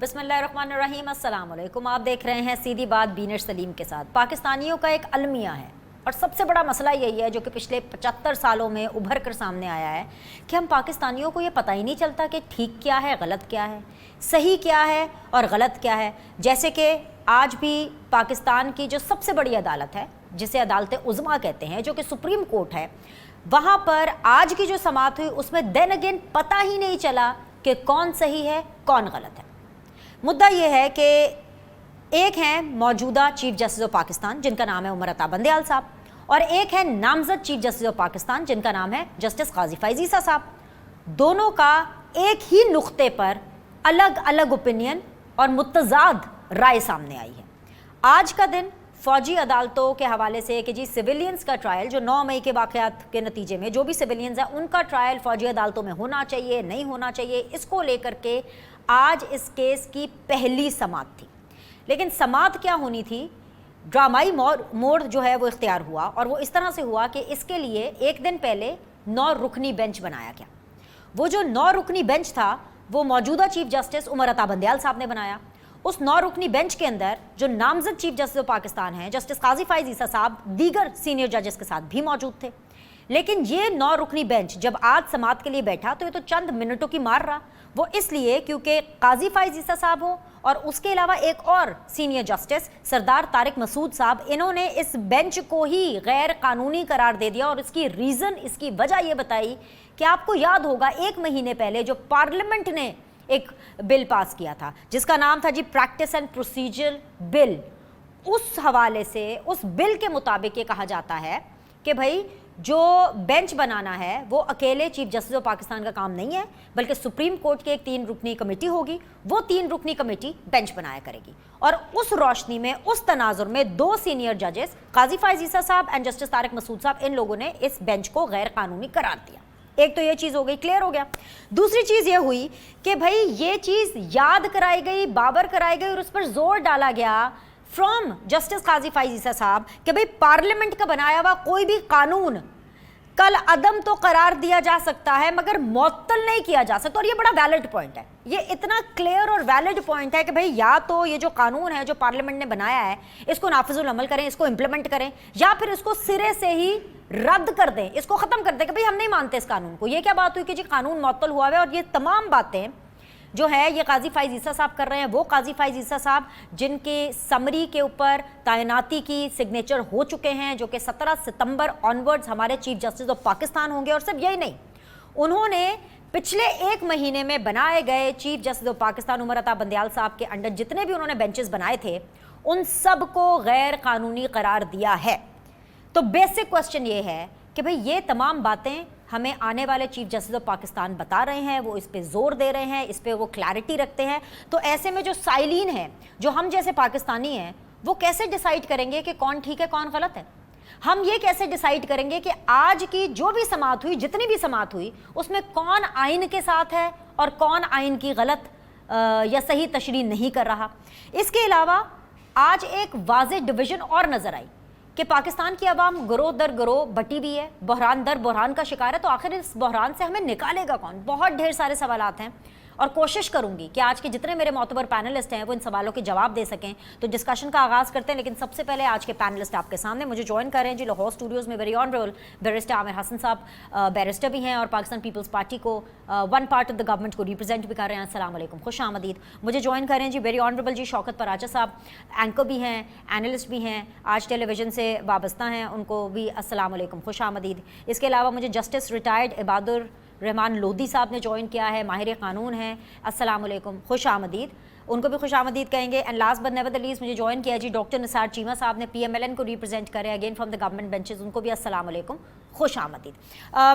बिस्मिल्लाहिर्रहमानिर्रहीम, अस्सलाम वालेकुम। आप देख रहे हैं सीधी बात बीनर सलीम के साथ। पाकिस्तानियों का एक अलमिया है और सबसे बड़ा मसला यही है जो कि पिछले 75 सालों में उभर कर सामने आया है कि हम पाकिस्तानियों को ये पता ही नहीं चलता कि ठीक क्या है, गलत क्या है, सही क्या है और गलत क्या है। जैसे कि आज भी पाकिस्तान की जो सबसे बड़ी अदालत है, जिसे अदालत उज़्मा कहते हैं, जो कि सुप्रीम कोर्ट है, वहाँ पर आज की जो समाअत हुई उसमें देन अगेन पता ही नहीं चला कि कौन सही है कौन गलत है। मुद्दा यह है कि एक हैं मौजूदा चीफ जस्टिस ऑफ पाकिस्तान जिनका नाम है उमर अता बंदयाल साहब, और एक है नामजद चीफ जस्टिस ऑफ पाकिस्तान जिनका नाम है जस्टिस काजी फैज़ ईसा साहब। दोनों का एक ही नुक्ते पर अलग अलग ओपिनियन और मुतज़ाद राय सामने आई है। आज का दिन फ़ौजी अदालतों के हवाले से कि जी सिविलियंस का ट्रायल जो 9 मई के वाक़यात के नतीजे में जो भी सिविलियंस हैं उनका ट्रायल फ़ौजी अदालतों में होना चाहिए नहीं होना चाहिए, इसको लेकर के आज इस केस की पहली समाअत थी। लेकिन समाअत क्या होनी थी, ड्रामाई मोड़ जो है वो इख्तियार हुआ, और वो इस तरह से हुआ कि इसके लिए एक दिन पहले 9 रुकनी बेंच बनाया गया। वो जो 9 रुकनी बेंच था वो मौजूदा चीफ जस्टिस उमर अता बंदयाल साहब ने बनाया। उस 9 रुकनी बेंच के अंदर जो नामजद चीफ जस्टिस ऑफ पाकिस्तान हैं जस्टिस काजी फैज़ ईसा साहब दीगर सीनियर जजेस के साथ भी मौजूद थे। लेकिन ये 9 रुकनी बेंच जब आज समाअत के लिए बैठा तो ये तो चंद मिनटों की मार रहा। वो इसलिए क्योंकि काजी फैज़ ईसा साहब हो और उसके अलावा एक और सीनियर जस्टिस सरदार तारिक मसूद साहब, इन्होंने इस बेंच को ही गैर कानूनी करार दे दिया। और इसकी रीज़न, इसकी वजह ये बताई कि आपको याद होगा 1 महीने पहले जो पार्लियामेंट ने एक बिल पास किया था जिसका नाम था जी प्रैक्टिस एंड प्रोसीजर बिल, उस हवाले से उस बिल के मुताबिक ये कहा जाता है कि भाई जो बेंच बनाना है वो अकेले चीफ जस्टिस ऑफ पाकिस्तान का काम नहीं है, बल्कि सुप्रीम कोर्ट की एक 3 रुकनी कमेटी होगी। वो 3 रुकनी कमेटी बेंच बनाया करेगी। और उस रोशनी में, उस तनाजुर में 2 सीनियर जजेस काजी फैज़ ईसा साहब एंड जस्टिस तारिक मसूद साहब, इन लोगों ने इस बेंच को गैर कानूनी करार दिया। एक तो ये चीज़ हो गई, क्लियर हो गया। दूसरी चीज़ ये हुई कि भाई ये चीज़ याद कराई गई, बाबर कराई गई और उस पर जोर डाला गया फ्रॉम जस्टिस काजी फैज़ ईसा साहब कि भाई पार्लियामेंट का बनाया हुआ कोई भी कानून कल अदम तो करार दिया जा सकता है मगर मुअत्तल नहीं किया जा सकता। और ये बड़ा वैलिड पॉइंट है, ये इतना क्लियर और वैलिड पॉइंट है कि भाई या तो ये जो कानून है जो पार्लियामेंट ने बनाया है इसको नाफिजुल अमल करें, इसको इंप्लीमेंट करें, या फिर इसको सिरे से ही रद्द कर दें, इसको खत्म कर दें कि भाई हम नहीं मानते इस कानून को। ये क्या बात हुई कि जी कानून मुअत्तल हुआ है। और ये तमाम बातें जो है ये काजी फैज़ ईसा साहब कर रहे हैं, वो काजी फैज़ ईसा साहब जिनके समरी के ऊपर तैनाती की सिग्नेचर हो चुके हैं, जो कि 17 सितंबर ऑनवर्ड्स हमारे चीफ जस्टिस ऑफ पाकिस्तान होंगे। और सिर्फ यही नहीं, उन्होंने पिछले 1 महीने में बनाए गए chief justice of Pakistan Umar Ata Bandial साहब के अंडर जितने भी उन्होंने बेंचेस बनाए थे उन सब को गैर कानूनी करार दिया है। तो बेसिक क्वेश्चन ये है कि भाई ये तमाम बातें हमें आने वाले चीफ जस्टिस ऑफ पाकिस्तान बता रहे हैं, वो इस पे जोर दे रहे हैं, इस पे वो क्लैरिटी रखते हैं। तो ऐसे में जो साइलीन है, जो हम जैसे पाकिस्तानी हैं, वो कैसे डिसाइड करेंगे कि कौन ठीक है कौन गलत है? हम ये कैसे डिसाइड करेंगे कि आज की जो भी समाअत हुई, जितनी भी समाअत हुई, उसमें कौन आइन के साथ है और कौन आइन की गलत या सही तशरीह नहीं कर रहा? इसके अलावा आज एक वाज़ेह डिवीज़न और नज़र आई कि पाकिस्तान की अवाम गरोह दर गरोह बटी हुई है, बहरान दर बहरान का शिकार है। तो आखिर इस बहरान से हमें निकालेगा कौन? बहुत ढेर सारे सवालात हैं और कोशिश करूंगी कि आज के जितने मेरे मोतबर पैनलिस्ट हैं वो इन सवालों के जवाब दे सकें। तो डिस्कशन का आगाज़ करते हैं, लेकिन सबसे पहले आज के पैनलिस्ट आपके सामने मुझे ज्वाइन कर रहे हैं जी लाहौर स्टूडियोज़ में very honourable barrister Aamir Hasan साहब, बैरिस्टर भी हैं और पाकिस्तान पीपल्स पार्टी को one part of the government को रिप्रेजेंट भी कर रहे हैं। अस्सलाम वालेकुम, खुश आमदीद। मुझे ज्वाइन कर रहे हैं जी वेरी ऑनरेबल जी शौकत पराचा साहब, एंकर भी हैं, एनालिस्ट भी हैं, आज टेलीविज़न से वाबस्ता हैं, उनको भी अस्सलाम वालेकुम, खुश आमदीद। इसके अलावा मुझे जस्टिस रिटायर्ड इबादुर रहमान लोधी साहब ने ज्वाइन किया है, माहिर कानून हैं, अस्सलाम वालेकुम, खुश आमदीद, उनको भी खुश आमदीद कहेंगे। And last but never the least मुझे ज्वाइन किया जी डॉक्टर निसार चीमा साहब ने, PMLN को रिप्रेजेंट करें again from the government benches, उनको भी अस्सलाम वालेकुम, खुश आमदीद।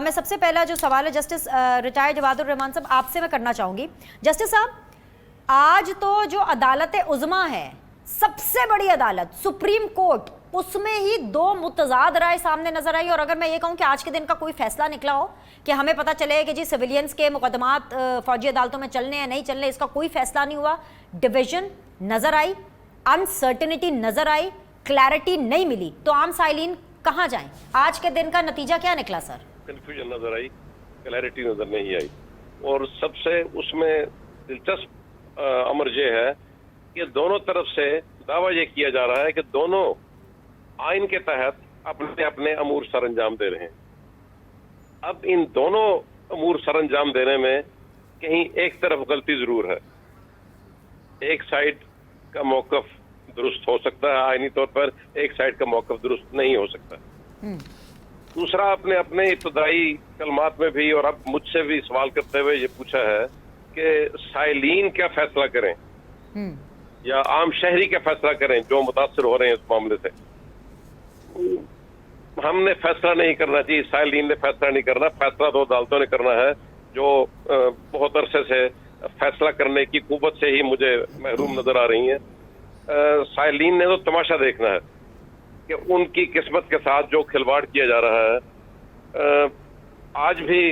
मैं सबसे पहला जो सवाल है जस्टिस रिटायर्ड इबादुर रहमान साहब आपसे मैं करना चाहूँगी। जस्टिस साहब, आज तो जो अदालत उज़्मा है, सबसे बड़ी अदालत सुप्रीम कोर्ट, उसमें ही 2 मुतज़ाद राय सामने नजर आई। और अगर मैं ये कहूँ कि आज के दिन का कोई फैसला निकला हो कि हमें पता चले कि जी सिविलियंस के मुकदमात फौजी अदालतों में चलने या नहीं चलने, इसका कोई फैसला नहीं हुआ। डिवीजन नजर आई, अनसर्टेनिटी नजर आई, क्लैरिटी नहीं मिली, तो आम साइलिन कहाँ जाएं? आज के दिन का नतीजा क्या निकला सर? कंफ्यूजन नजर आई, क्लैरिटी नजर नहीं आई। और सबसे उसमें दिलचस्प अमर ये है कि दोनों तरफ से दावा ये किया जा रहा है कि दोनों आइन के तहत अपने अपने अमूर सरंजाम दे रहे हैं। अब इन दोनों अमूर सरंजाम देने में कहीं एक तरफ गलती जरूर है। एक साइड का मौकफ दुरुस्त हो सकता है आईनी तौर पर, एक साइड का मौकफ दुरुस्त नहीं हो सकता। दूसरा, आपने अपने इब्तदाई कलमात में भी और अब मुझसे भी सवाल करते हुए ये पूछा है कि साइलीन क्या फैसला करें या आम शहरी क्या फैसला करें जो मुतासर हो रहे हैं इस मामले से। हमने फैसला नहीं करना चाहिए, साइलीन ने फैसला नहीं करना, फैसला तो अदालतों ने करना है जो बहुत अरसे से फैसला करने की कुव्वत से ही मुझे महरूम नजर आ रही हैं। साइलीन ने तो तमाशा देखना है कि उनकी किस्मत के साथ जो खिलवाड़ किया जा रहा है। आज भी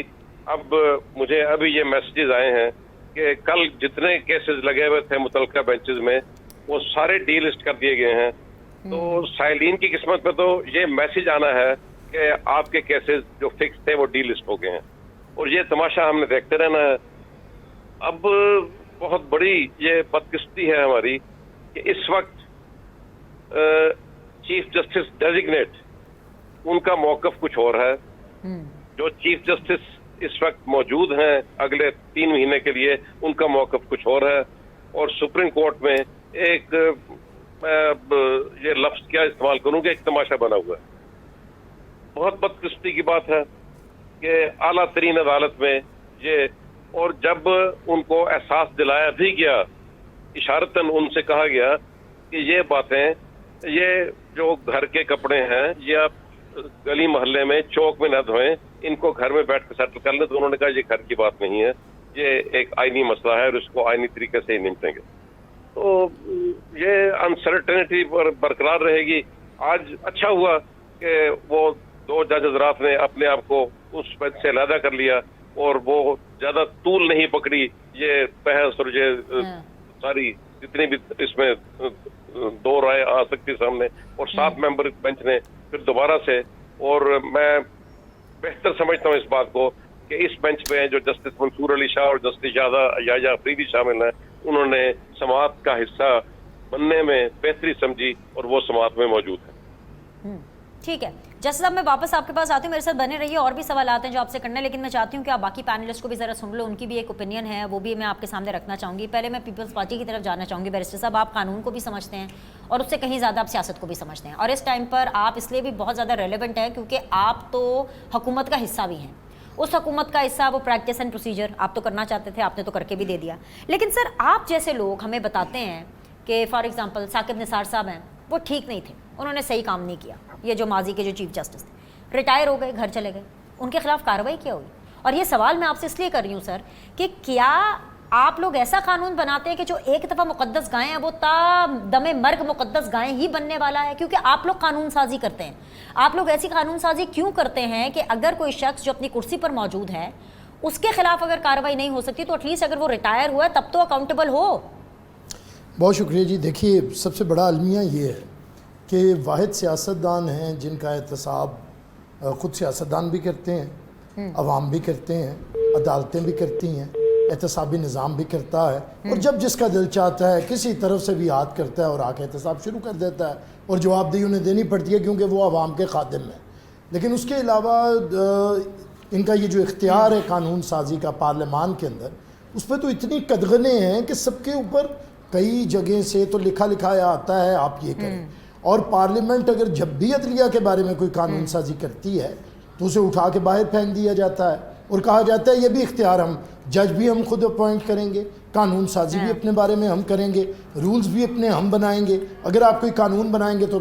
अब मुझे अभी ये मैसेजेस आए हैं कि कल जितने केसेस लगे हुए थे मुतलका बेंचेस में वो सारे डीलिस्ट कर दिए गए हैं। तो साइलीन की किस्मत पे तो ये मैसेज आना है कि आपके केसेस जो फिक्स थे वो डीलिस्ट हो गए हैं, और ये तमाशा हमने देखते रहना है। अब बहुत बड़ी ये बदकिस्मती है हमारी कि इस वक्त चीफ जस्टिस डेजिग्नेट उनका मौकफ कुछ और है। जो चीफ जस्टिस इस वक्त मौजूद हैं अगले 3 महीने के लिए, उनका मौकफ कुछ और है। और सुप्रीम कोर्ट में एक ये लफ्ज क्या इस्तेमाल करूंगा, एक तमाशा बना हुआ है। बहुत बदकिस्मती की बात है कि आला तरीन अदालत में ये, और जब उनको एहसास दिलाया भी गया, इशारतन उनसे कहा गया कि ये बातें, ये जो घर के कपड़े हैं ये आप गली मोहल्ले में चौक में न धोएं, इनको घर में बैठ कर सेटल कर लें, तो उन्होंने कहा ये घर की बात नहीं है, ये एक आईनी मसला है और इसको आईनी तरीके से ही निपटेंगे। तो ये अनसर्टेनिटी बरकरार रहेगी। आज अच्छा हुआ कि वो 2 जज हज़रात ने अपने आप को उस बेंच से अलहदा कर लिया और वो ज्यादा तूल नहीं पकड़ी ये बहस और ये सारी जितनी भी इसमें 2 राय आ सकती सामने, और 7 मेंबर बेंच ने फिर दोबारा से। और मैं बेहतर समझता हूँ इस बात को कि इस बेंच पे जो जस्टिस मंसूर अली शाह और जस्टिस याजा अफरीदी शामिल हैं, उन्होंने समाअत का हिस्सा बनने में बेहतरी समझी और वो समाअत में मौजूद है। ठीक है जस्टिस साहब, मैं वापस आपके पास आती हूँ, मेरे साथ बने रहिए, और भी सवाल आते हैं जो आपसे करने, लेकिन मैं चाहती हूँ कि आप बाकी पैनलिस्ट को भी ज़रा सुन लो, उनकी भी एक ओपिनियन है, वो भी मैं आपके सामने रखना चाहूँगी। पहले मैं पीपल्स पार्टी की तरफ जाना चाहूँगी। बैरिस्टर साहब, आप कानून को भी समझते हैं और उससे कहीं ज़्यादा आप सियासत को भी समझते हैं, और इस टाइम पर आप इसलिए भी बहुत ज़्यादा रेलिवेंट है क्योंकि आप तो हुकूमत का हिस्सा भी हैं। उस हुकूमत का हिस्सा वो प्रैक्टिस एंड प्रोसीजर आप तो करना चाहते थे, आपने तो करके भी दे दिया। लेकिन सर, आप जैसे लोग हमें बताते हैं कि फॉर एग्जांपल साकिब निसार साहब हैं, वो ठीक नहीं थे, उन्होंने सही काम नहीं किया। ये जो माजी के जो चीफ जस्टिस थे, रिटायर हो गए, घर चले गए, उनके खिलाफ कार्रवाई क्या हुई? और ये सवाल मैं आपसे इसलिए कर रही हूँ सर कि क्या आप लोग ऐसा कानून बनाते हैं कि जो एक दफ़ा मुकद्दस गाय है वो ता दमे मर्ग मुकद्दस गाय ही बनने वाला है? क्योंकि आप लोग कानून साजी करते हैं। आप लोग ऐसी कानून साजी क्यों करते हैं कि अगर कोई शख्स जो अपनी कुर्सी पर मौजूद है उसके खिलाफ अगर कार्रवाई नहीं हो सकती तो एटलीस्ट अगर वो रिटायर हुआ है तब तो अकाउंटेबल हो। बहुत शुक्रिया जी। देखिए, सबसे बड़ा अलमिया ये है कि वाहिद सियासतदान हैं जिनका एहतसाब ख़ुद सियासतदान भी करते हैं, अवाम भी करते हैं, अदालतें भी करती हैं, एहतसाबी निज़ाम भी करता है, और जब जिसका दिल चाहता है किसी तरफ से भी याद करता है और आके एहतसाब शुरू कर देता है, और जवाबदेही उन्हें देनी पड़ती है क्योंकि वो अवाम के खादिम हैं। लेकिन उसके अलावा इनका ये जो इख्तियार है कानून साजी का पार्लियामान के अंदर, उस पर तो इतनी कदगने हैं कि सबके ऊपर कई जगह से तो लिखा लिखाया आता है आप ये करें, और पार्लियामेंट अगर जब भी अदलिया के बारे में कोई कानून साजी करती है तो उसे उठा के बाहर फेंक दिया जाता है और कहा जाता है ये भी इख्तियार, हम जज भी हम खुद अपॉइंट करेंगे, कानून साजी भी अपने बारे में हम करेंगे, रूल्स भी अपने हम बनाएंगे, अगर आप कोई कानून बनाएंगे तो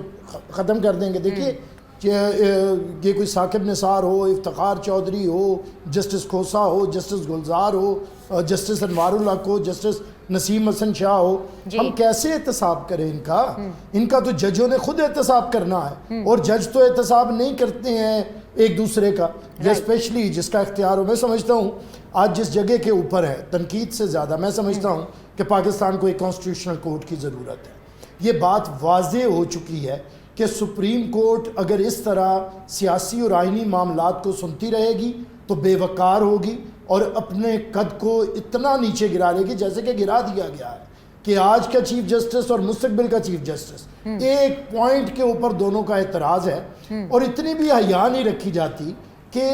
ख़त्म कर देंगे। देखिए, ये कोई साकिब निसार हो, इफ्तिखार चौधरी हो, जस्टिस खोसा हो, जस्टिस गुलजार हो, जस्टिस अनवारुल हक हो, जस्टिस नसीम हसन शाह हो, हम कैसे एहतसाब करें इनका? इनका तो जजों ने खुद एहतसाब करना है, और जज तो एहतसाब नहीं करते हैं एक दूसरे का, स्पेशली जिसका इख्तियार हो। मैं समझता हूँ आज जिस जगह के ऊपर है, तनकीद से ज़्यादा मैं समझता हूँ कि पाकिस्तान को एक कॉन्स्टिट्यूशनल कोर्ट की ज़रूरत है। ये बात वाज़ेह हो चुकी है कि सुप्रीम कोर्ट अगर इस तरह सियासी और आइनी मामलात को सुनती रहेगी तो बेवकार होगी, और अपने कद को इतना नीचे गिरा लेगी जैसे कि गिरा दिया गया है कि आज का चीफ जस्टिस और मुस्तकबिल का चीफ जस्टिस एक पॉइंट के ऊपर दोनों का एतराज़ है और इतनी भी हया नहीं रखी जाती कि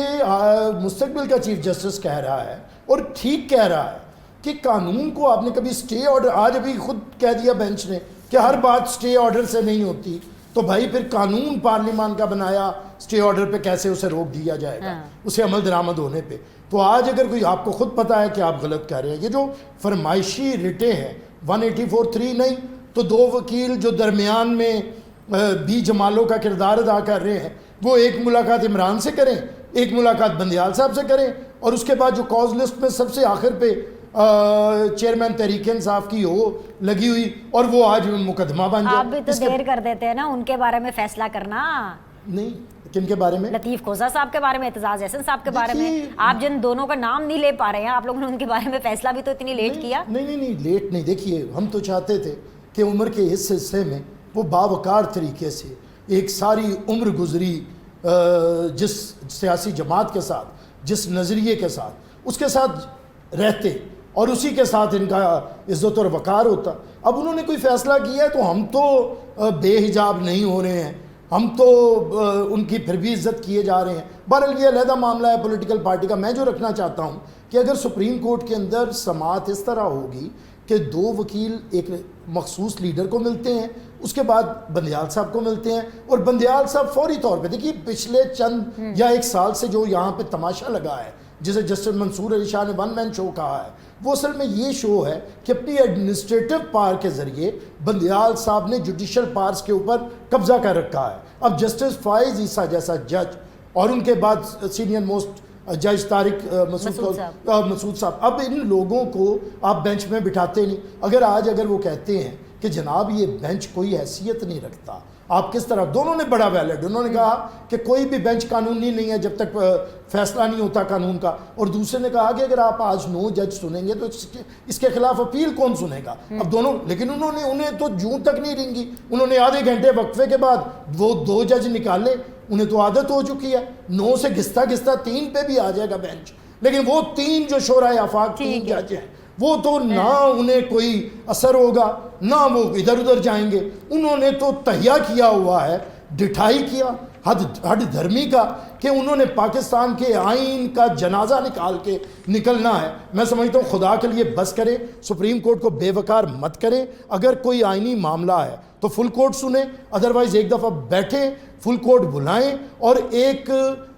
मुस्तकबिल का चीफ जस्टिस कह रहा है और ठीक कह रहा है कि कानून को आपने कभी स्टे ऑर्डर, आज अभी खुद कह दिया बेंच ने कि हर बात स्टे ऑर्डर से नहीं होती, तो भाई फिर कानून पार्लियामान का बनाया स्टे ऑर्डर पे कैसे उसे रोक दिया जाएगा, उसे अमल दरामद होने पे। तो आज अगर कोई, आपको खुद पता है कि आप गलत कह रहे हैं, ये जो फरमाइशी रिटें हैं 184(3) नहीं तो 2 वकील जो दरमियान में बी जमालों का किरदार अदा कर रहे हैं, वो एक मुलाकात इमरान से करें, एक मुलाकात बंदियाल साहब से करें, और उसके बाद जो कॉज लिस्ट में सबसे आखिर पे चेयरमैन तहरीक इंसाफ की हो लगी हुई और वो आज मुकदमा बन जाए। आप भी तो देर कर देते हैं ना उनके बारे में फैसला करना। नहीं, किन के बारे में? लतीफ़ खोसा साहब के बारे में, एतजाज़ एहसन साहब के बारे में। आप जिन दोनों का नाम नहीं ले पा रहे हैं, आप लोगों ने उनके बारे में फैसला भी तो इतनी लेट किया। नहीं लेट नहीं। देखिए, हम तो चाहते थे कि उम्र के इस हिस्से में वो बावकार तरीके से एक सारी उम्र गुजरी जिस सियासी जमात के साथ, जिस नज़रिए के साथ, उसके साथ रहते और उसी के साथ इनका इज़्ज़त और वक़ार होता। अब उन्होंने कोई फ़ैसला किया है तो हम तो बेहिजाब नहीं हो रहे हैं, हम तो उनकी फिर भी इज़्ज़त किए जा रहे हैं। बहरहाल ये अलहदा मामला है पॉलिटिकल पार्टी का। मैं जो रखना चाहता हूँ कि अगर सुप्रीम कोर्ट के अंदर समाअत इस तरह होगी कि 2 वकील एक मखसूस लीडर को मिलते हैं, उसके बाद बंदियाल साहब को मिलते हैं, और बंदियाल साहब फौरी तौर पे, देखिए पिछले चंद या 1 साल से जो यहाँ पे तमाशा लगा है जिसे जस्टिस मंसूर अली शाह ने 1 मैन शो कहा है, वो असल में ये शो है कि अपनी एडमिनिस्ट्रेटिव पावर के ज़रिए बंदियाल साहब ने जुडिशल पावर्स के ऊपर कब्जा कर रखा है। अब जस्टिस फाइज ईसा जैसा जज और उनके बाद सीनियर मोस्ट जज तारिक मसूद साहब, अब इन लोगों को आप बेंच में बिठाते नहीं। अगर वो कहते हैं कि जनाब ये बेंच कोई हैसियत नहीं रखता, आप किस तरह, दोनों ने बड़ा वैलिड, उन्होंने कहा कि कोई भी बेंच कानूनी नहीं है जब तक फैसला नहीं होता कानून का, और दूसरे ने कहा कि अगर आप आज 9 जज सुनेंगे तो इसके खिलाफ अपील कौन सुनेगा। अब दोनों, लेकिन उन्हें तो जून तक नहीं रेंगी, उन्होंने आधे घंटे वक्फे के बाद वो 2 जज निकाले, उन्हें तो आदत हो चुकी है, 9 से घिसता 3 पे भी आ जाएगा बेंच। लेकिन वो 3 जो शोराए आफाक 3 जज हैं, वो तो ना उन्हें कोई असर होगा, ना वो इधर उधर जाएंगे। उन्होंने तो तहिया किया हुआ है, डिठाई किया हद धर्मी का, कि उन्होंने पाकिस्तान के आइन का जनाजा निकाल के निकलना है। मैं समझता हूँ खुदा के लिए बस करें, सुप्रीम कोर्ट को बेवकार मत करें। अगर कोई आइनी मामला है तो फुल कोर्ट सुने, अदरवाइज एक दफ़ा बैठें, फुल कोर्ट बुलाएं और एक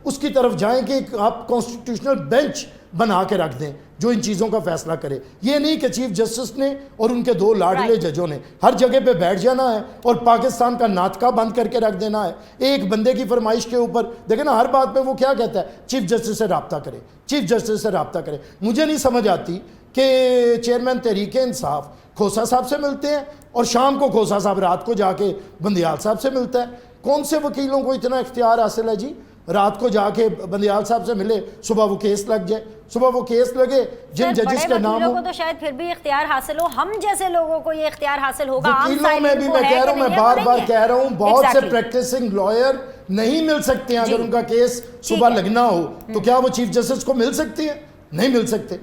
उसकी तरफ जाएं कि आप कॉन्स्टिट्यूशनल बेंच बना के रख दें जो इन चीज़ों का फैसला करे। ये नहीं कि चीफ जस्टिस ने और उनके 2 लाडले जजों ने हर जगह पे बैठ जाना है और पाकिस्तान का नाटका बंद करके रख देना है एक बंदे की फरमाइश के ऊपर। देखें ना, हर बात पे वो क्या कहता है, चीफ जस्टिस से रब्ता करें, चीफ जस्टिस से रब्ता करें। मुझे नहीं समझ आती कि चेयरमैन तहरीक इंसाफ खोसा साहब से मिलते हैं और शाम को खोसा साहब रात को जाके बंदियाल साहब से मिलता है। कौन से वकीलों को इतना इख्तियार हासिल है जी, रात को जाके बंदियाल साहब से मिले, सुबह वो केस लग जाए, सुबह वो केस लगे जिन जजेस के नाम हो। तो शायद फिर भी इख्तियार हासिल हो, हम जैसे लोगों को ये इख्तियार हासिल होगा। वकीलों में भी मैं कह रहा हूँ, मैं बार-बार कह रहा हूँ, बहुत से प्रैक्टिसिंग लॉयर नहीं मिल सकते हैं। अगर उनका केस सुबह लगना हो तो क्या वो चीफ जस्टिस को मिल सकती है? नहीं मिल सकते।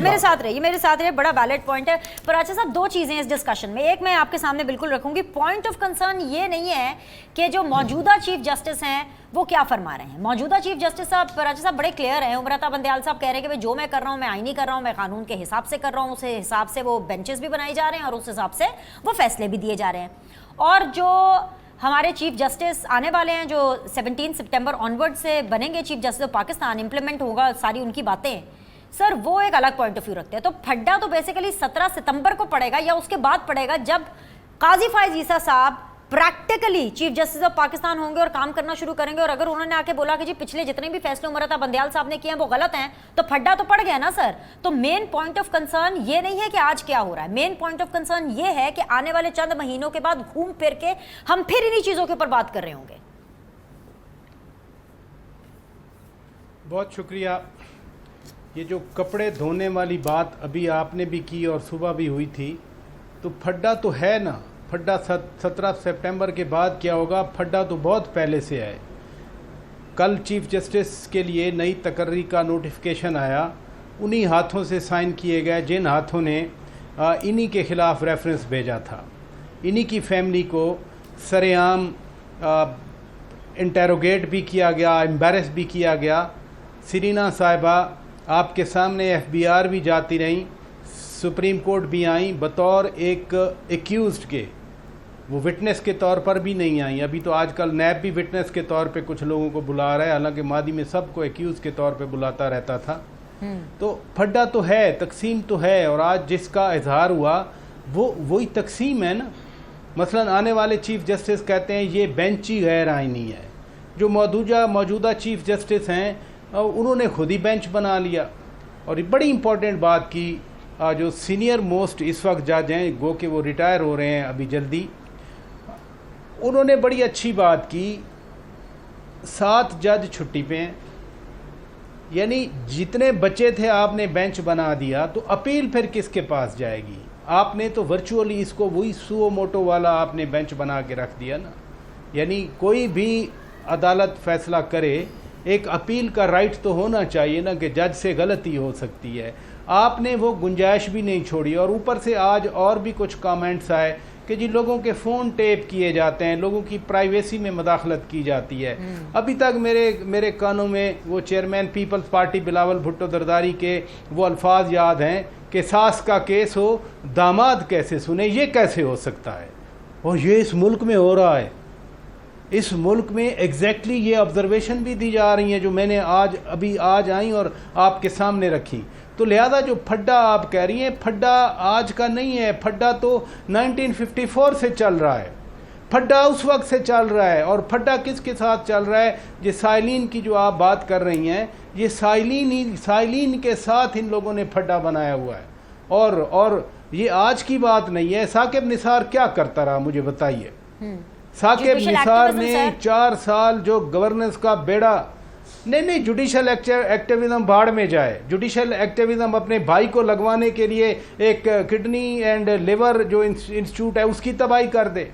मेरे साथ रहिए, बड़ा वैलिड पॉइंट है। पर अच्छा साहब, 2 चीजें इस डिस्कशन में, एक मैं आपके सामने बिल्कुल रखूंगी। पॉइंट ऑफ कंसर्न ये नहीं है कि जो मौजूदा चीफ जस्टिस हैं वो क्या फरमा रहे हैं। मौजूदा चीफ जस्टिस साहब पराचा साहब बड़े क्लियर हैं। उमरता बंदियाल साहब कह रहे हैं कि भाई जो मैं कर रहा हूँ मैं आईनी कर रहा हूँ, मैं कानून के हिसाब से कर रहा हूँ, उस हिसाब से वो बेंचेस भी बनाए जा रहे हैं और उस हिसाब से वो फैसले भी दिए जा रहे हैं। और जो हमारे चीफ जस्टिस आने वाले हैं, जो 17 सितंबर ऑनवर्ड से बनेंगे chief justice of Pakistan, implement होगा सारी उनकी बातें, सर वो एक अलग पॉइंट ऑफ व्यू रखते हैं। तो फड्डा तो बेसिकली 17 सितंबर को पड़ेगा या उसके बाद पड़ेगा, जब काजी फाइज ईसा साहब practically chief justice of Pakistan होंगे और काम करना शुरू करेंगे। और अगर उन्होंने आके बोला कि जी पिछले जितने भी फैसले उमरता बंदियाल साहब ने किए हैं वो गलत हैं, तो फड्डा तो पड़ गया ना सर। तो मेन पॉइंट ऑफ कंसर्न ये नहीं है कि आज क्या हो रहा है, मेन पॉइंट ऑफ कंसर्न ये है कि आने वाले चंद महीनों के बाद घूम फिर के हम फिर इन्हीं चीजों के ऊपर बात कर रहे होंगे। बहुत शुक्रिया। ये जो कपड़े धोने वाली बात अभी आपने भी की और सुबह भी हुई थी, तो फड्डा तो है ना। फड्डा 17 सितंबर के बाद क्या होगा, फड्डा तो बहुत पहले से है। कल चीफ जस्टिस के लिए नई तकर्री का नोटिफिकेशन आया, उन्हीं हाथों से साइन किए गए जिन हाथों ने इन्हीं के ख़िलाफ़ रेफरेंस भेजा था। इन्हीं की फैमिली को सरेआम इंटेरोगेट भी किया गया, एम्बेरस भी किया गया। सीरीना साहिबा आपके सामने FBR भी जाती रहीं, सुप्रीम कोर्ट भी आई बतौर एक एक्यूज्ड के, वो विटनेस के तौर पर भी नहीं आई। अभी तो आजकल नैब भी विटनेस के तौर पे कुछ लोगों को बुला रहा है, हालांकि मादी में सबको एक्यूज के तौर पे बुलाता रहता था। तो फड्डा तो है, तकसीम तो है, और आज जिसका इजहार हुआ वो वही तकसीम है ना। मसलन आने वाले चीफ जस्टिस कहते हैं ये बेंच ही गैर आइनी है। जो मौजूदा चीफ जस्टिस हैं उन्होंने खुद ही बेंच बना लिया। और ये बड़ी इंपॉर्टेंट बात की, जो सीनियर मोस्ट इस वक्त जज हैं, गो कि वो रिटायर हो रहे हैं अभी जल्दी, उन्होंने बड़ी अच्छी बात की, 7 जज छुट्टी पे हैं। यानी जितने बचे थे आपने बेंच बना दिया, तो अपील फिर किसके पास जाएगी? आपने तो वर्चुअली इसको वही सुओ मोटो वाला आपने बेंच बना के रख दिया ना। यानी कोई भी अदालत फैसला करे, एक अपील का राइट तो होना चाहिए ना कि जज से गलती हो सकती है। आपने वो गुंजाइश भी नहीं छोड़ी। और ऊपर से आज और भी कुछ कमेंट्स आए कि जी लोगों के फ़ोन टेप किए जाते हैं, लोगों की प्राइवेसी में मदाखलत की जाती है। अभी तक मेरे कानों में वो चेयरमैन पीपल्स पार्टी बिलावल भुट्टो दरदारी के वो अल्फाज याद हैं कि सास का केस हो दामाद कैसे सुने, ये कैसे हो सकता है? और ये इस मुल्क में हो रहा है। इस मुल्क में एग्जैक्टली ये ऑब्जर्वेशन भी दी जा रही हैं जो मैंने आज आई और आपके सामने रखी। तो लिहाजा जो फड्डा आप कह रही हैं, फड्डा आज का नहीं है, फड्डा तो 1954 से चल रहा है। फड्डा उस वक्त से चल रहा है। और फड्डा किसके साथ चल रहा है? ये साइलिन की जो आप बात कर रही हैं, ये साइलिन के साथ इन लोगों ने फड्डा बनाया हुआ है। और ये आज की बात नहीं है। साकिब निसार क्या करता रहा, मुझे बताइए। साकिब निसार ने 4 साल जो गवर्नेंस का बेड़ा, नहीं, जुडिशल एक्टिविज्म भाड़ में जाए। जुडिशल एक्टिविज्म अपने भाई को लगवाने के लिए एक किडनी एंड लिवर जो इंस्टीट्यूट है उसकी तबाही कर दे।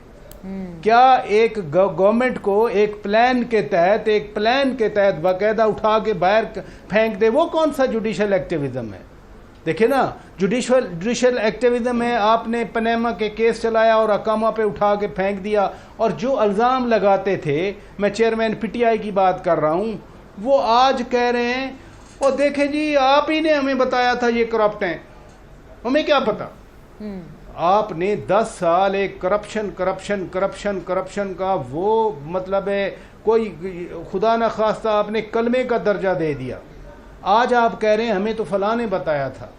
क्या एक गवर्नमेंट को एक प्लान के तहत बाकायदा उठा के बाहर फेंक दे, वो कौन सा जुडिशल एक्टिविज्म है? देखिए ना, जुडिशल एक्टिविज्म है आपने पनामा के केस चलाया और अकामा पे उठा के फेंक दिया। और जो इल्ज़ाम लगाते थे, मैं चेयरमैन PTI की बात कर रहा हूँ, वो आज कह रहे हैं और देखें जी आप ही ने हमें बताया था ये करप्ट हैं, हमें क्या पता। आपने 10 साल एक करप्शन का वो मतलब है, कोई खुदा न खास्ता आपने कलमे का दर्जा दे दिया। आज आप कह रहे हैं हमें तो फलां ने बताया था।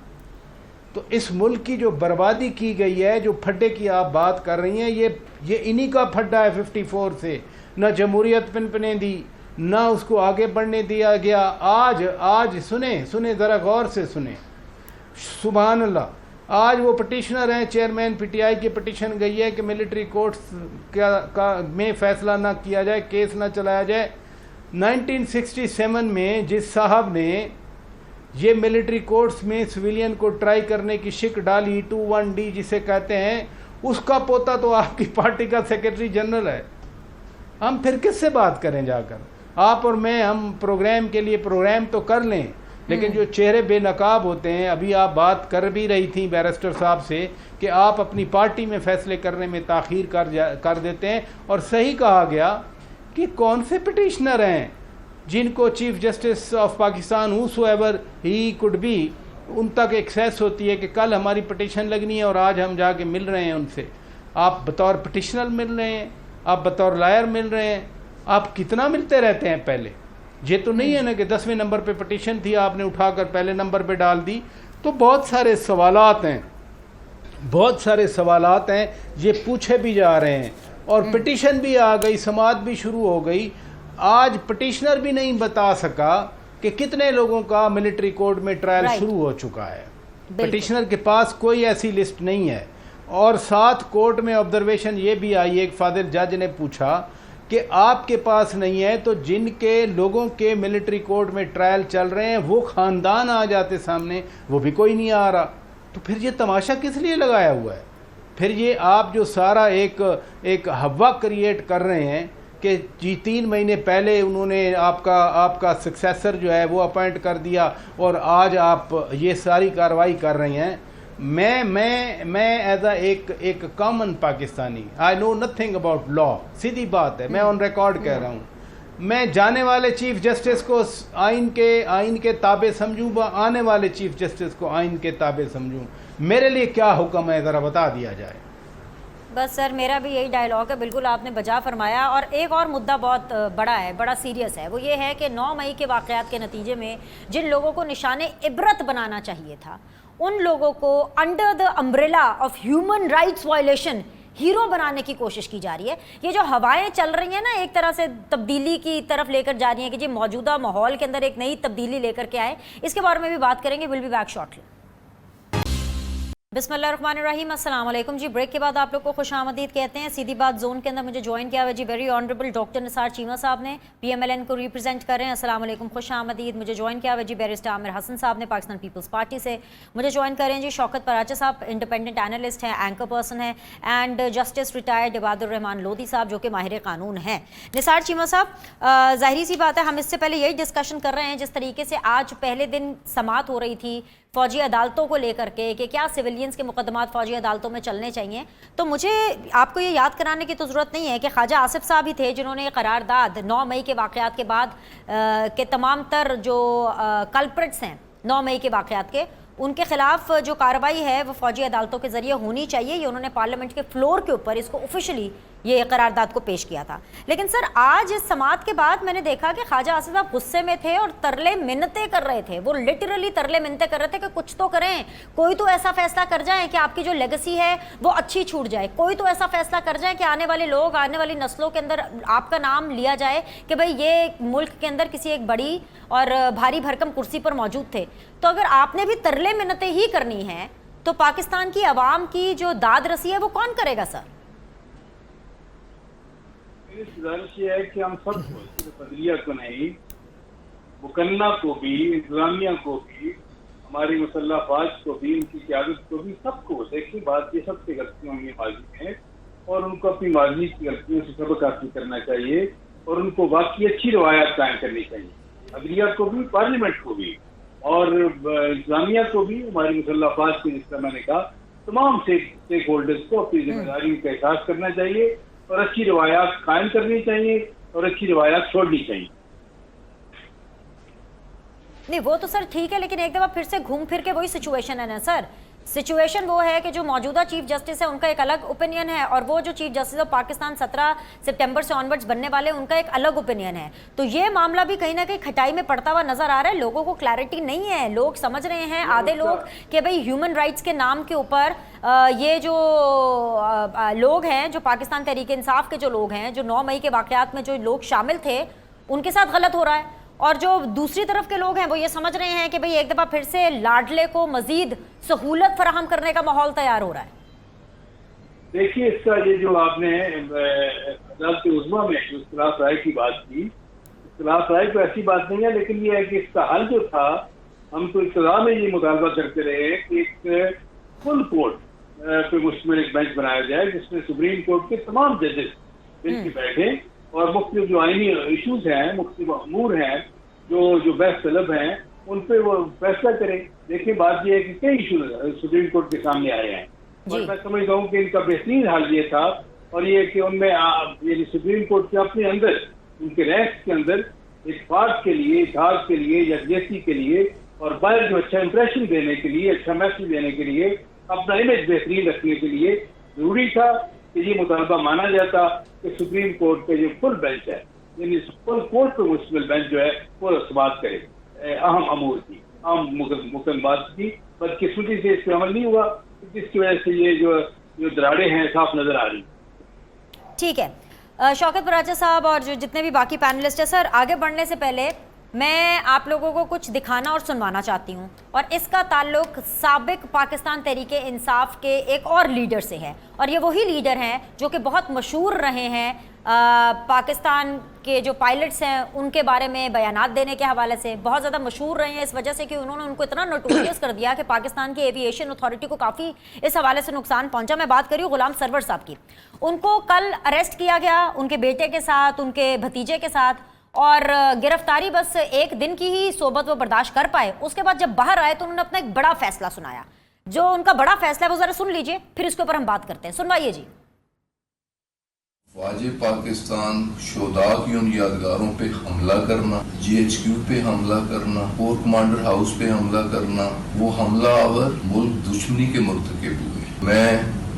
तो इस मुल्क की जो बर्बादी की गई है, जो फड्डे की आप बात कर रही हैं, ये इन्हीं का फड्डा है। 54 से न जमहूरियत पिनपने दी, ना उसको आगे बढ़ने दिया गया। आज सुने ज़रा गौर से सुने, सुभान अल्लाह। आज वो पटिशनर हैं, चेयरमैन PTI की पटिशन गई है कि मिलिट्री कोर्ट्स में फैसला ना किया जाए, केस ना चलाया जाए। 1967 में जिस साहब ने ये मिलिट्री कोर्ट्स में सिविलियन को ट्राई करने की शिक डाली, 21D जिसे कहते हैं, उसका पोता तो आपकी पार्टी का सेक्रेटरी जनरल है। हम फिर किससे बात करें जाकर? आप और मैं, हम प्रोग्राम के लिए प्रोग्राम तो कर लें, लेकिन जो चेहरे बेनकाब होते हैं, अभी आप बात कर भी रही थी बैरिस्टर साहब से कि आप अपनी पार्टी में फैसले करने में ताख़ीर कर देते हैं। और सही कहा गया कि कौन से पिटिशनर हैं जिनको chief justice of Pakistan whosoever he could be, उन तक एक्सेस होती है कि कल हमारी पिटिशन लगनी है और आज हम जाके मिल रहे हैं उनसे। आप बतौर पिटिशनर मिल रहे हैं, आप बतौर लायर मिल रहे हैं। आप कितना मिलते रहते हैं पहले? ये तो नहीं है ना कि 10वें नंबर पे पिटिशन थी, आपने उठाकर पहले नंबर पे डाल दी। तो बहुत सारे सवालात हैं, ये पूछे भी जा रहे हैं। और पिटिशन भी आ गई, समाअत भी शुरू हो गई। आज पिटिशनर भी नहीं बता सका कि कितने लोगों का मिलिट्री कोर्ट में ट्रायल शुरू हो चुका है। पिटिशनर के पास कोई ऐसी लिस्ट नहीं है। और साथ कोर्ट में ऑब्जर्वेशन ये भी आई, एक फादिल जज ने पूछा कि आपके पास नहीं है तो जिनके लोगों के मिलिट्री कोर्ट में ट्रायल चल रहे हैं वो ख़ानदान आ जाते सामने, वो भी कोई नहीं आ रहा। तो फिर ये तमाशा किस लिए लगाया हुआ है? फिर ये आप जो सारा एक हवा क्रिएट कर रहे हैं कि जी 3 महीने पहले उन्होंने आपका सक्सेसर जो है वो अपॉइंट कर दिया और आज आप ये सारी कार्रवाई कर रही हैं। मैं एज एक common Pakistani, I know nothing about law, सीधी बात है, मैं ऑन रिकॉर्ड कह रहा हूँ। मैं जाने वाले चीफ जस्टिस को आइन के ताबे समझूं, आने वाले चीफ जस्टिस को आइन के ताबे समझूं। मेरे लिए क्या हुक्म है, ज़रा बता दिया जाए। बस सर, मेरा भी यही डायलॉग है, बिल्कुल आपने बजा फरमाया। और एक और मुद्दा बहुत बड़ा है, बड़ा सीरियस है, वो ये है कि 9 मई के वाक़यात के नतीजे में जिन लोगों को निशाने इबरत बनाना चाहिए था, उन लोगों को under the umbrella of human rights violation hero बनाने की कोशिश की जा रही है। ये जो हवाएं चल रही हैं ना, एक तरह से तब्दीली की तरफ लेकर जा रही हैं कि जी मौजूदा माहौल के अंदर एक नई तब्दीली लेकर के आए, इसके बारे में भी बात करेंगे। Will be back shortly. बिस्मिल्लाहिर्रहमानिर्रहीम, अस्सलाम वालेकुम जी। ब्रेक के बाद आप लोग को खुशामदीद कहते हैं। सीधी बात जोन के अंदर मुझे ज्वाइन किया हुआ जी very honourable doctor Nisar Cheema sahab ने, PMLN को रिप्रेजेंट कर रहे हैं। अस्सलाम वालेकुम, खुशामदीद। मुझे ज्वाइन किया हुआ जी बैरिस्टर आमिर हसन साहब ने, पाकिस्तान पीपल्स पार्टी से। मुझे ज्वाइन कर रहे हैं जी शौकत पराचा साहब, इंडिपेंडेंट एनालिस्ट हैं, एंकर पर्सन है, and justice retired Ibadur Rahman Lodhi sahab जो कि माहिर कानून हैं। निसार चीमा साहब, ज़ाहिर सी बात है हम इससे पहले यही डिस्कशन कर रहे हैं जिस तरीके से आज पहले दिन समाअत हो रही थी फ़ौजी अदालतों को लेकर के कि क्या सिविलियंस के मुकदमात फ़ौजी अदालतों में चलने चाहिए। तो मुझे आपको ये याद कराने की तो ज़रूरत नहीं है कि ख्वाजा आसिफ साहब ही थे जिन्होंने करारदाद 9 मई के वाक़यात के बाद के तमाम तर जो कल्प्रिट्स हैं 9 मई के वाक़यात के, उनके खिलाफ जो कार्रवाई है वो फ़ौजी अदालतों के ज़रिए होनी चाहिए। ये उन्होंने पार्लियामेंट के फ्लोर के ऊपर इसको ऑफिशियली ये करारदाद को पेश किया था। लेकिन सर आज इस समाअत के बाद मैंने देखा कि ख्वाजा आसिफ साहब गुस्से में थे और तरले मिन्नतें कर रहे थे। वो लिटरली तरले मिन्नतें कर रहे थे कि कुछ तो करें, कोई तो ऐसा फैसला कर जाए कि आपकी जो लेगेसी है वो अच्छी छूट जाए, कोई तो ऐसा फैसला कर जाए कि आने वाले लोग, आने वाली नस्लों के अंदर आपका नाम लिया जाए कि भाई ये मुल्क के अंदर किसी एक बड़ी और भारी भरकम कुर्सी पर मौजूद थे। तो अगर आपने भी तरले मिन्नतें ही करनी है तो पाकिस्तान की आवाम की जो दाद रसी है वो कौन करेगा सर? गुजारिश ये है कि हम सबको, सिर्फ अदलिया को नहीं, मुकन्ना को भी, इंतजामिया को भी, हमारी मुसल्लह फौज को भी, उनकी क़यादत को भी, सबको देखिए बात ये सबसे गलतियाँ हुई माजी में और उनको अपनी माजी की गलतियों से सबक हासिल करना चाहिए और उनको वाकई अच्छी रवायत कायम करनी चाहिए। अदलिया को भी, पार्लियामेंट को भी और इंतजामिया को भी, हमारी मुसल्लह फौज को, जिस तरह मैंने कहा, तमाम स्टेक होल्डर्स को अपनी जिम्मेदारी का एहसास करना चाहिए और अच्छी रवायात कायम करनी चाहिए और अच्छी रवायात छोड़नी चाहिए। नहीं वो तो सर ठीक है, लेकिन एक दफ़ा फिर से घूम फिर के वही सिचुएशन है ना सर। सिचुएशन वो है कि जो मौजूदा चीफ जस्टिस है उनका एक अलग ओपिनियन है और वो जो चीफ जस्टिस ऑफ पाकिस्तान 17 सितंबर से ऑनवर्ड्स बनने वाले उनका एक अलग ओपिनियन है। तो ये मामला भी कहीं ना कहीं खटाई में पड़ता हुआ नजर आ रहा है। लोगों को क्लैरिटी नहीं है, लोग समझ रहे हैं, आधे लोग, कि भाई ह्यूमन राइट्स के नाम के ऊपर ये जो लोग हैं, जो पाकिस्तान तहरीक इंसाफ के जो लोग हैं, जो 9 मई के वाक़यात में जो लोग शामिल थे, उनके साथ गलत हो रहा है। और जो दूसरी तरफ के लोग हैं वो ये समझ रहे हैं कि भाई एक दफ़ा फिर से लाडले को मजीद सहूलत फराहम करने का माहौल तैयार हो रहा है। देखिए, इसका ये जो आपने अदालत उज़्मा में जो इख्तिलाफ राय की बात की, इख्तिलाफ राय तो ऐसी बात नहीं है, लेकिन ये है कि इसका हल जो था, हम तो इब्तिदा में ये मुतालबा करते रहे कि एक फुल कोर्ट पे मुश्तमिल एक बेंच बनाया जाए जिसमें सुप्रीम कोर्ट के तमाम जजेस मिलकर बैठे और मुख्तलिफ जो आईनी इशूज हैं, मुख्तलिफ अमूर हैं, जो बहस तलब हैं, उन पे वो फैसला करें। देखिए बात यह है कि कई इशू सुप्रीम कोर्ट के सामने आए हैं और मैं समझता हूँ कि इनका बेहतरीन हल ये था और ये कि उनमें ये सुप्रीम कोर्ट के अपने अंदर, उनके रैंक्स के अंदर एक फार्ट के लिए, इतिहास के लिए, यकजहती के लिए और बाहर जो अच्छा इंप्रेशन देने के लिए, अच्छा मैसेज देने के लिए, अपना इमेज बेहतरीन रखने के लिए जरूरी था कि ये मुतालबा माना जाता कि सुप्रीम कोर्ट का जो फुल बेंच है, यानी फुल कोर्ट पर मुश्तमिल बेंच जो है वो समाअत करे अहम अमूर की, अहम मुकदमात की। बदकिस्मती से इस पर अमल नहीं हुआ, जिसकी वजह से ये जो दरारें हैं साफ नजर आ रही। ठीक है, शौकत पराचा साहब और जो जितने भी बाकी पैनलिस्ट है सर, आगे बढ़ने से पहले मैं आप लोगों को कुछ दिखाना और सुनवाना चाहती हूँ, और इसका ताल्लुक साबिक पाकिस्तान तहरीके इंसाफ के एक और लीडर से है, और ये वही लीडर हैं जो कि बहुत मशहूर रहे हैं पाकिस्तान के जो पायलट्स हैं उनके बारे में बयानात देने के हवाले से। बहुत ज़्यादा मशहूर रहे हैं इस वजह से कि उन्होंने उनको इतना नोटोरियस कर दिया कि पाकिस्तान की एविएशन अथॉरिटी को काफ़ी इस हवाले से नुकसान पहुंचा। मैं बात कर रही हूँ गुलाम सरवर साहब की। उनको कल अरेस्ट किया गया उनके बेटे के साथ, उनके भतीजे के साथ, और गिरफ्तारी बस एक दिन की ही सोबत वो बर्दाश्त कर पाए। उसके बाद जब बाहर आए तो उन्होंने अपना एक बड़ा फैसला सुनाया। जो उनका बड़ा फैसला है वो ज़रा सुन लीजिए, फिर इसके ऊपर हम बात करते हैं। सुनवाइए जी। वाजे पाकिस्तान शोधा की उन यादगारों पे हमला करना, GHQ पे हमला करना, कोर कमांडर हाउस पे हमला करना, वो हमला आवर मुल्क दुश्मनी के मुर्तकिब हुए। मैं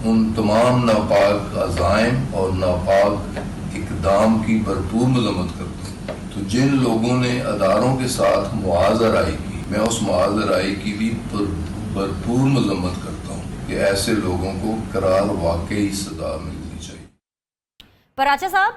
उन तमाम नापाक अज़ाइम और नापाक इक़दाम की भरपूर मज़म्मत करता हूँ। तो जिन लोगों ने अदारों के साथ मुआज़राई की, मैं उस मुआज़राई की भी भरपूर मज़म्मत करता हूँ कि ऐसे लोगों को करार वाकई सजा मिलनी चाहिए। पराचा साहब,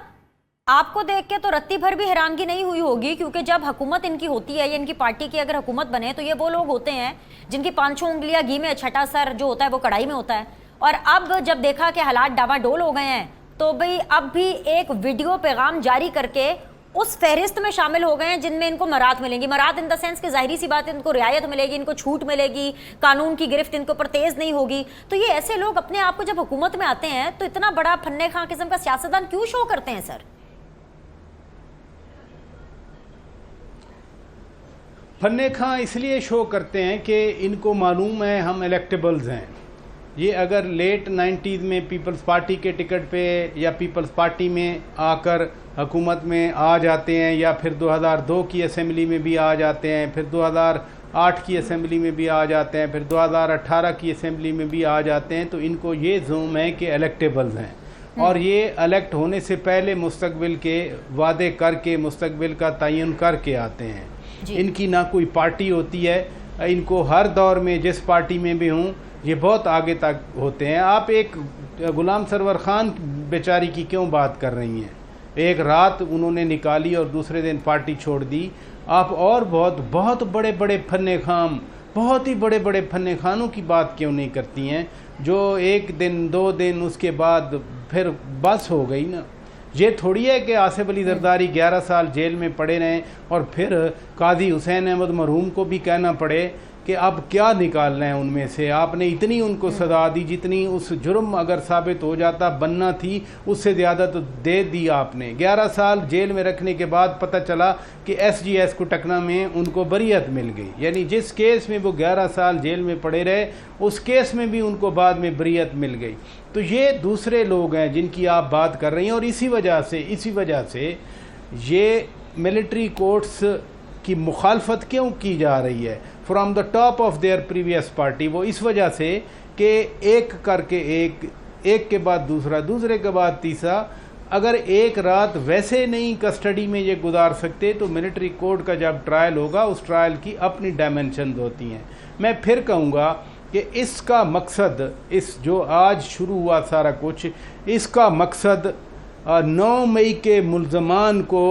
आपको देख के तो रत्ती भर भी हैरानगी नहीं हुई होगी, क्योंकि जब हुकूमत इनकी होती है या इनकी पार्टी की अगर हुकूमत बने तो ये वो लोग होते हैं जिनकी 5 उंगलियां घी में, छठा सर जो होता है वो कढ़ाई में होता है। और अब जब देखा कि हालात डावाडोल हो गए हैं तो भाई अब भी एक वीडियो पैगाम जारी करके उस फहरिस्त में शामिल हो गए हैं जिनमें इनको मराहत मिलेंगी। मराहत इन द सेंस कि जाहिर सी बात है इनको रियायत मिलेगी, इनको छूट मिलेगी, कानून की गिरफ्त इनके ऊपर तेज नहीं होगी। तो ये ऐसे लोग अपने आप को जब हुकूमत में आते हैं तो इतना बड़ा फन्ने खां किस्म का सियासतदान क्यों शो करते हैं सर? फन्ने खां इसलिए शो करते हैं कि इनको मालूम है हम इलेक्टेबल्स हैं। ये अगर लेट 90s में पीपल्स पार्टी के टिकट पे या पीपल्स पार्टी में आकर हुकूमत में आ जाते हैं, या फिर 2002 की असेंबली में भी आ जाते हैं, फिर 2008 की असेंबली में भी आ जाते हैं, फिर 2018 की असेंबली में भी आ जाते हैं, तो इनको ये ज़ूम है कि इलेक्टेबल्स हैं। और ये इलेक्ट होने से पहले मुस्तकबिल के वादे करके, मुस्तकबिल का तयन करके आते हैं। इनकी ना कोई पार्टी होती है, इनको हर दौर में जिस पार्टी में भी हूँ ये बहुत आगे तक होते हैं। आप एक गुलाम सरवर खान बेचारी की क्यों बात कर रही हैं? एक रात उन्होंने निकाली और दूसरे दिन पार्टी छोड़ दी। आप और बहुत बड़े बड़े फन्ने खाम, बहुत ही बड़े बड़े फन्ने खानों की बात क्यों नहीं करती हैं, जो एक दिन 2 दिन उसके बाद फिर बस हो गई ना। ये थोड़ी है कि आसिफ अली जरदारी 11 साल जेल में पड़े रहें और फिर काजी हुसैन अहमद मरहूम को भी कहना पड़े कि अब क्या निकालना है उनमें से। आपने इतनी उनको सजा दी जितनी उस जुर्म अगर साबित हो जाता बनना थी, उससे ज़्यादा तो दे दी आपने। 11 साल जेल में रखने के बाद पता चला कि SGS को टकना में उनको बरीयत मिल गई, यानी जिस केस में वो 11 साल जेल में पड़े रहे उस केस में भी उनको बाद में बरीयत मिल गई। तो ये दूसरे लोग हैं जिनकी आप बात कर रही हैं, और इसी वजह से ये मिलिट्री कोर्ट्स की मुखालफत क्यों की जा रही है from the top of their previous party. वो इस वजह से कि एक करके एक के बाद दूसरा, दूसरे के बाद तीसरा, अगर एक रात वैसे नहीं कस्टडी में ये गुजार सकते तो मिलिट्री कोर्ट का जब ट्रायल होगा उस ट्रायल की अपनी डायमेंशन होती हैं। मैं फिर कहूँगा कि इसका मकसद, इस जो आज शुरू हुआ सारा कुछ, इसका मकसद 9 मई के मुल्ज़मान को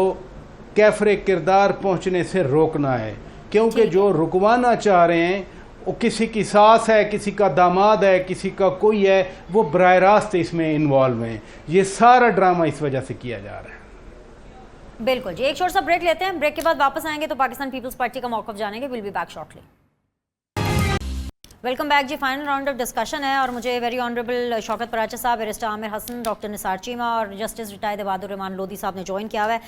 कैफरे किरदार पहुँचने से रोकना है, क्योंकि जो रुकवाना चाह रहे हैं वो किसी की सास है, किसी का दामाद है, किसी का कोई है, वो बराह रास्त इसमें इन्वॉल्व हैं। ये सारा ड्रामा इस वजह से किया जा रहा है। बिल्कुल जी, एक छोटा सा ब्रेक लेते हैं, ब्रेक के बाद वापस आएंगे तो पाकिस्तान पीपल्स पार्टी का मौक़िफ़ जानेंगे। Will be back shortly. Welcome back जी। फाइनल राउंड ऑफ डिस्कशन है और मुझे वेरी ऑनरेबल शौकत पराचा साहब, बैरिस्टर आमिर हसन, डॉक्टर निसार चीमा और जस्टिस रिटायर्ड इबादुर रहमान लोधी साहब ने ज्वाइन किया हुआ है।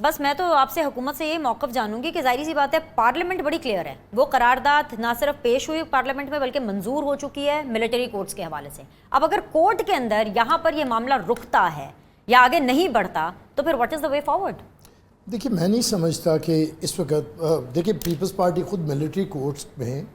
बस मैं तो आपसे हुकूमत से ये मौक़िफ़ जानूंगी कि जाहिर सी बात है पार्लियामेंट बड़ी क्लियर है, वो करारदाद ना सिर्फ पेश हुई पार्लियामेंट में बल्कि मंजूर हो चुकी है मिलिट्री कोर्ट्स के हवाले से। अब अगर कोर्ट के अंदर यहाँ पर ये मामला रुकता है या आगे नहीं बढ़ता तो फिर what is the way forward? देखिए, मैं नहीं समझता कि इस वक्त, देखिए पीपल्स पार्टी खुद मिलिट्री कोर्ट्स में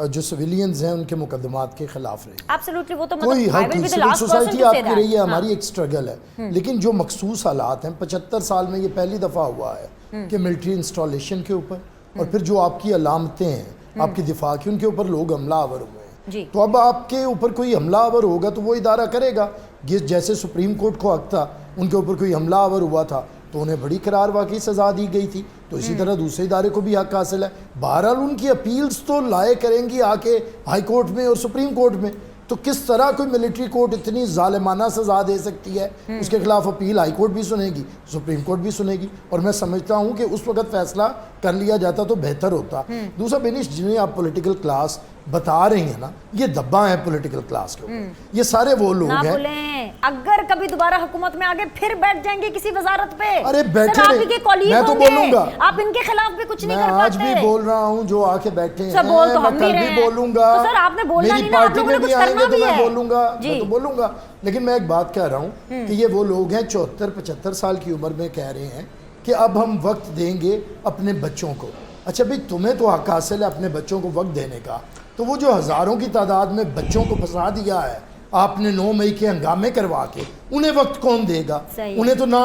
जो सिविलियंस हैं उनके मुकदमात के खिलाफ रही है। एब्सोल्युटली, वो तो कोई हक नहीं, सिविल सोसाइटी आपकी रही है, हमारी एक स्ट्रगल है। लेकिन जो मखसूस हालात हैं, 75 साल में ये पहली दफ़ा हुआ है कि मिलिट्री इंस्टॉलेशन के ऊपर और फिर जो आपकी अलामतें हैं आपकी दिफा की, उनके ऊपर लोग हमलावर हुए हैं। तो अब आपके ऊपर कोई हमलावर होगा तो वो इदारा करेगा, जैसे सुप्रीम कोर्ट को हक था, उनके ऊपर कोई हमलावर हुआ था तो उन्हें बड़ी करार वाकई सज़ा दी गई थी, तो इसी तरह दूसरे इदारे को भी हक हासिल है। बहरहाल उनकी अपील्स तो लाए करेंगी आके हाई कोर्ट में और सुप्रीम कोर्ट में, तो किस तरह कोई मिलिट्री कोर्ट इतनी जालिमाना सज़ा दे सकती है? उसके खिलाफ अपील हाई कोर्ट भी सुनेगी, सुप्रीम कोर्ट भी सुनेगी, और मैं समझता हूँ कि उस वक्त फैसला कर लिया जाता तो बेहतर होता। दूसरा बेनिश, जिन्हें आप पॉलिटिकल क्लास बता रही हैं ना, ये दब्बा है पॉलिटिकल क्लास के ऊपर। ये सारे वो लोग हैं, अगर कभी दोबारा हुकूमत में आगे फिर बैठ जाएंगे किसी वजारत पे, अरे बैठे आप ही के कॉलीग मैं तो होंगे, बोलूंगा, आप इनके खिलाफ भी कुछ नहीं कर मैं पाते। आज भी बोल रहा हूँ, जो आके बैठे हैं बोल तो मैं हम कल भी भी बोलूंगा, तो सर आपने बोलना मेरी नहीं ना, आप पार्टी लोगों ने में भी कुछ आएंगे करना तो भी मैं है। बोलूंगा, जी। मैं तो बोलूंगा। लेकिन मैं एक बात कह रहा हूँ कि ये वो लोग हैं 74-75 साल की उम्र में कह रहे हैं कि अब हम वक्त देंगे अपने बच्चों को। अच्छा भाई, तुम्हें तो हक हासिल है अपने बच्चों को वक्त देने का, तो वो जो हज़ारों की तादाद में बच्चों को फंसा दिया है आपने 9 मई के हंगामे करवा के, उन्हें वक्त कौन देगा? उन्हें तो ना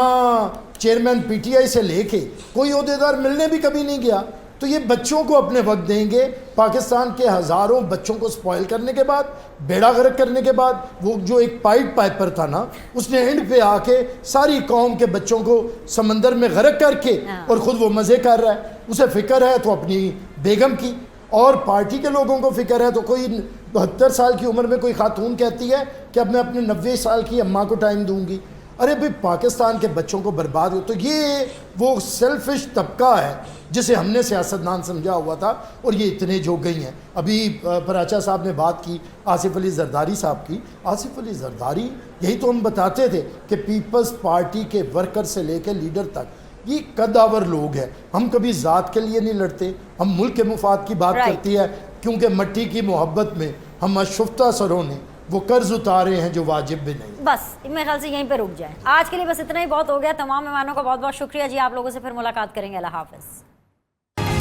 चेयरमैन पीटीआई से लेके कोई ओहदेदार मिलने भी कभी नहीं गया, तो ये बच्चों को अपने वक्त देंगे। पाकिस्तान के हज़ारों बच्चों को स्पॉइल करने के बाद, बेड़ा गर्क करने के बाद, वो जो एक पाइट पाइपर था ना, उसने एंड पे आके सारी कौम के बच्चों को समंदर में गर्क करके और ख़ुद वो मज़े कर रहा है। उसे फ़िक्र है तो अपनी बेगम की, और पार्टी के लोगों को फिक्र है तो कोई 72 साल की उम्र में कोई खातून कहती है कि अब मैं अपने 90 साल की अम्मा को टाइम दूंगी। अरे भाई, पाकिस्तान के बच्चों को बर्बाद हो, तो ये वो सेल्फिश तबका है जिसे हमने सियासतदान समझा हुआ था, और ये इतने जो गई हैं। अभी पराचा साहब ने बात की आसिफ अली जरदारी साहब की। आसिफ अली जरदारी, यही तो हम बताते थे कि पीपल्स पार्टी के वर्कर से लेकर लीडर तक ये कदावर लोग हैं। हम कभी ज़ात के लिए नहीं लड़ते, हम मुल्क के मुफाद की बात करती है, क्योंकि मट्टी की मोहब्बत में हम अशुफ्ता सरों ने वो कर्ज उतारे हैं जो वाजिब भी नहीं। बस मेरे ख्याल से यहीं पे रुक जाए आज के लिए, बस इतना ही बहुत हो गया। तमाम मेहमानों का बहुत बहुत शुक्रिया जी, आप लोगों से फिर मुलाकात करेंगे। अल्लाह हाफ़िज़।